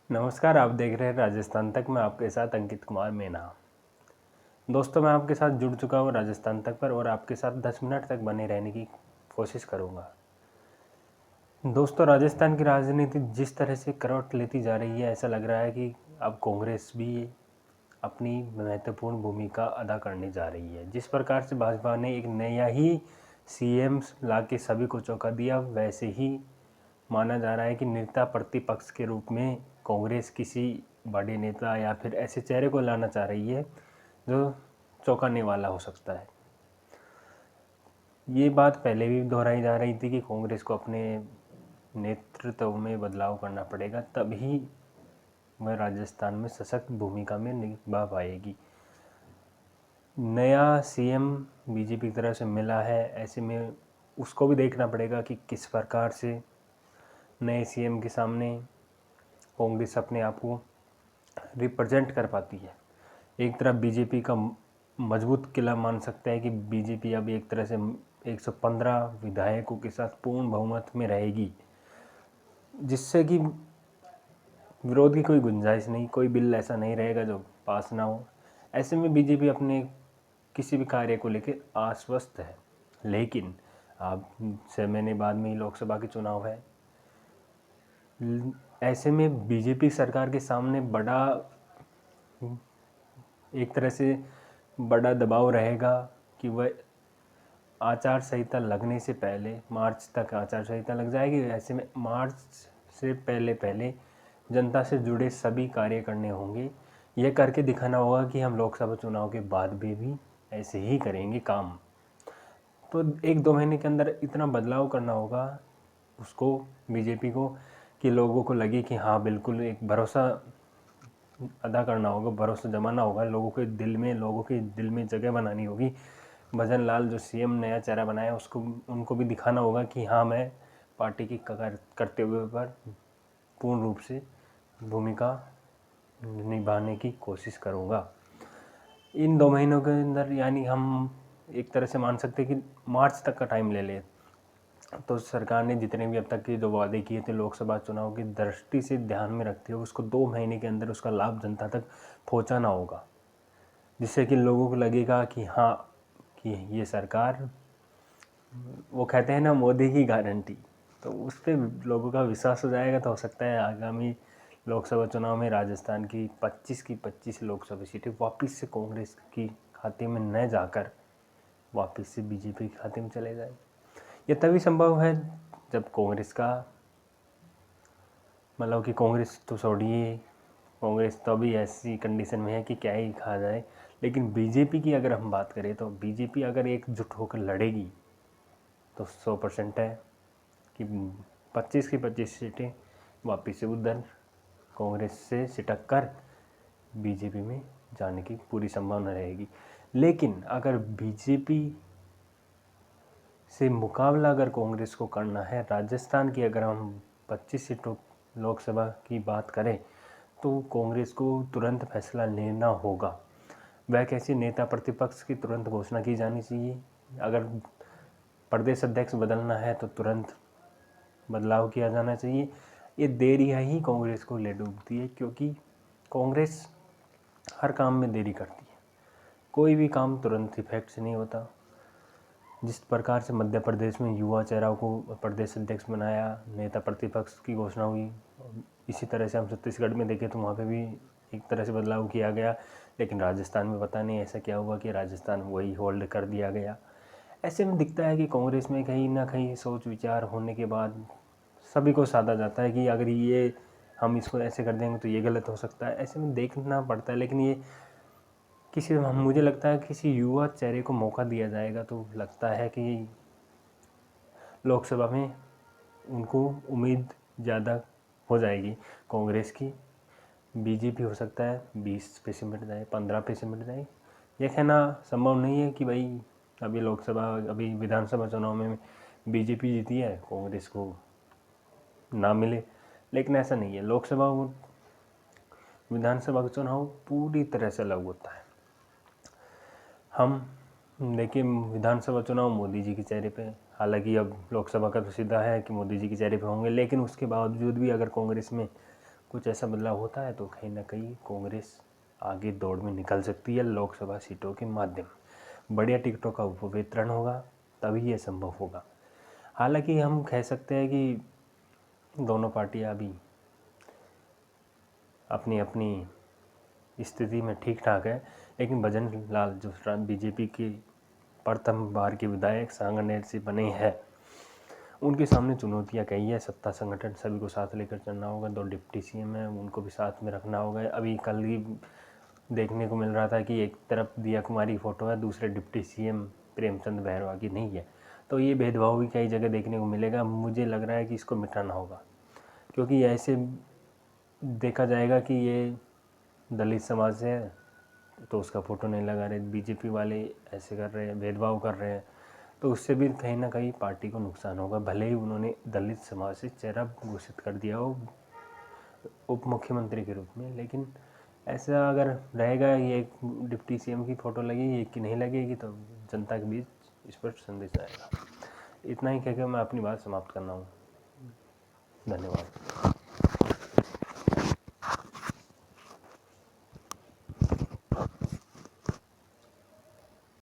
नमस्कार, आप देख रहे हैं राजस्थान तक। मैं आपके साथ अंकित कुमार मीना। दोस्तों, मैं आपके साथ जुड़ चुका हूँ राजस्थान तक पर और आपके साथ 10 मिनट तक बने रहने की कोशिश करूँगा। दोस्तों, राजस्थान की राजनीति जिस तरह से करवट लेती जा रही है, ऐसा लग रहा है कि अब कांग्रेस भी अपनी महत्वपूर्ण भूमिका अदा करने जा रही है। जिस प्रकार से भाजपा ने एक नया ही सीएम ला के सभी को चौंका दिया, वैसे ही माना जा रहा है कि नेता प्रतिपक्ष के रूप में कांग्रेस किसी बड़े नेता या फिर ऐसे चेहरे को लाना चाह रही है जो चौंकाने वाला हो सकता है। ये बात पहले भी दोहराई जा रही थी कि कांग्रेस को अपने नेतृत्व में बदलाव करना पड़ेगा, तभी वह राजस्थान में सशक्त भूमिका में निभा पाएगी। नया सीएम बीजेपी की तरफ से मिला है, ऐसे में उसको भी देखना पड़ेगा कि किस प्रकार से नए सीएम के सामने कांग्रेस अपने आप को रिप्रेजेंट कर पाती है। एक तरफ बीजेपी का मजबूत किला मान सकता है कि बीजेपी अब एक तरह से 115 विधायकों के साथ पूर्ण बहुमत में रहेगी, जिससे कि विरोध की कोई गुंजाइश नहीं, कोई बिल ऐसा नहीं रहेगा जो पास ना हो। ऐसे में बीजेपी अपने किसी भी कार्य को लेकर आश्वस्त है। लेकिन अब 6 महीने बाद में ही लोकसभा के चुनाव है। ऐसे में बीजेपी सरकार के सामने एक तरह से बड़ा दबाव रहेगा कि वह आचार संहिता लगने से पहले, मार्च तक आचार संहिता लग जाएगी, ऐसे में मार्च से पहले जनता से जुड़े सभी कार्य करने होंगे। यह करके दिखाना होगा कि हम लोकसभा चुनाव के बाद भी ऐसे ही करेंगे काम। तो 1-2 महीने के अंदर इतना बदलाव करना होगा उसको, बीजेपी को, कि लोगों को लगे कि हाँ बिल्कुल एक भरोसा अदा करना होगा, भरोसा जमाना होगा लोगों के दिल में जगह बनानी होगी। भजन लाल जो सीएम नया चेहरा बनाया, उसको उनको भी दिखाना होगा कि हाँ मैं पार्टी की करते हुए पर पूर्ण रूप से भूमिका निभाने की कोशिश करूँगा। इन 2 महीनों के अंदर, यानी हम एक तरह से मान सकते हैं कि मार्च तक का टाइम ले लें, तो सरकार ने जितने भी अब तक के जो वादे किए थे लोकसभा चुनाव की दृष्टि से ध्यान में रखते हुए उसको 2 महीने के अंदर उसका लाभ जनता तक पहुंचाना होगा, जिससे कि लोगों को लगेगा कि हाँ कि ये सरकार, वो कहते हैं ना मोदी की गारंटी, तो उस पर लोगों का विश्वास हो जाएगा। तो हो सकता है आगामी लोकसभा चुनाव में राजस्थान की 25 लोकसभा सीटें वापस से कांग्रेस की खाते में न जाकर वापस से बीजेपी के खाते में चले जाए। ये तभी संभव है जब कांग्रेस का, मतलब कि कांग्रेस तो छोड़िए, कांग्रेस तो अभी ऐसी कंडीशन में है कि क्या ही कहा जाए। लेकिन बीजेपी की अगर हम बात करें तो बीजेपी अगर एकजुट होकर लड़ेगी तो 100% है कि 25 की 25 सीटें वापस से उधर कांग्रेस से सिटक कर बीजेपी में जाने की पूरी संभावना रहेगी। लेकिन अगर बीजेपी से मुकाबला अगर कांग्रेस को करना है, राजस्थान की अगर हम 25 सीटों लोकसभा की बात करें, तो कांग्रेस को तुरंत फैसला लेना होगा। वह कैसे, नेता प्रतिपक्ष की तुरंत घोषणा की जानी चाहिए। अगर प्रदेश अध्यक्ष बदलना है तो तुरंत बदलाव किया जाना चाहिए। ये देरियाँ ही कांग्रेस को ले डूबती है, क्योंकि कांग्रेस हर काम में देरी करती है। कोई भी काम तुरंत इफेक्ट से नहीं होता। जिस प्रकार से मध्य प्रदेश में युवा चेहरा को प्रदेश अध्यक्ष बनाया, नेता प्रतिपक्ष की घोषणा हुई, इसी तरह से हम छत्तीसगढ़ में देखें तो वहाँ पे भी एक तरह से बदलाव किया गया। लेकिन राजस्थान में पता नहीं ऐसा क्या हुआ कि राजस्थान वही होल्ड कर दिया गया। ऐसे में दिखता है कि कांग्रेस में कहीं ना कहीं सोच विचार होने के बाद सभी को साधा जाता है कि अगर ये हम इसको ऐसे कर देंगे तो ये गलत हो सकता है। ऐसे में देखना पड़ता है। लेकिन ये मुझे लगता है किसी युवा चेहरे को मौका दिया जाएगा तो लगता है कि लोकसभा में उनको उम्मीद ज़्यादा हो जाएगी कांग्रेस की। बीजेपी हो सकता है 20 पे सिमट जाए, 15 पे सिमट जाए। ये कहना संभव नहीं है कि भाई अभी विधानसभा चुनाव में बीजेपी जीती है, कांग्रेस को ना मिले। लेकिन ऐसा नहीं है। लोकसभा और विधानसभा का चुनाव पूरी तरह से अलग होता है। हम देखिए, विधानसभा चुनाव मोदी जी के चेहरे पे, हालांकि अब लोकसभा का तो सीधा है कि मोदी जी के चेहरे पे होंगे, लेकिन उसके बावजूद भी अगर कांग्रेस में कुछ ऐसा बदलाव होता है तो कहीं ना कहीं कांग्रेस आगे दौड़ में निकल सकती है लोकसभा सीटों के माध्यम। बढ़िया टिकटों का उपवितरण होगा तभी ये संभव होगा। हालांकि हम कह सकते हैं कि दोनों पार्टियां अभी अपनी अपनी स्थिति में ठीक ठाक है, लेकिन भजन लाल जो बीजेपी की प्रथम बार के विधायक सांगानेर से बने हैं, उनके सामने चुनौतियां कई है। सत्ता संगठन सभी को साथ लेकर चलना होगा। 2 डिप्टी सीएम है, उनको भी साथ में रखना होगा। अभी कल ही देखने को मिल रहा था कि एक तरफ दिया कुमारी फोटो है, दूसरे डिप्टी सीएम प्रेमचंद बैरवा की नहीं है। तो ये भेदभाव भी कई जगह देखने को मिलेगा। मुझे लग रहा है कि इसको मिटाना होगा, क्योंकि ऐसे देखा जाएगा कि ये दलित समाज से है तो उसका फ़ोटो नहीं लगा रहे, बीजेपी वाले ऐसे कर रहे हैं, भेदभाव कर रहे हैं, तो उससे भी कहीं ना कहीं पार्टी को नुकसान होगा। भले ही उन्होंने दलित समाज से चेहरा घोषित कर दिया हो उप मुख्यमंत्री के रूप में, लेकिन ऐसा अगर रहेगा ये एक डिप्टी सीएम की फ़ोटो लगेगी कि नहीं लगेगी तो जनता के बीच स्पष्ट संदेश आएगा। इतना ही कहकर मैं अपनी बात समाप्त करना हूँ। धन्यवाद।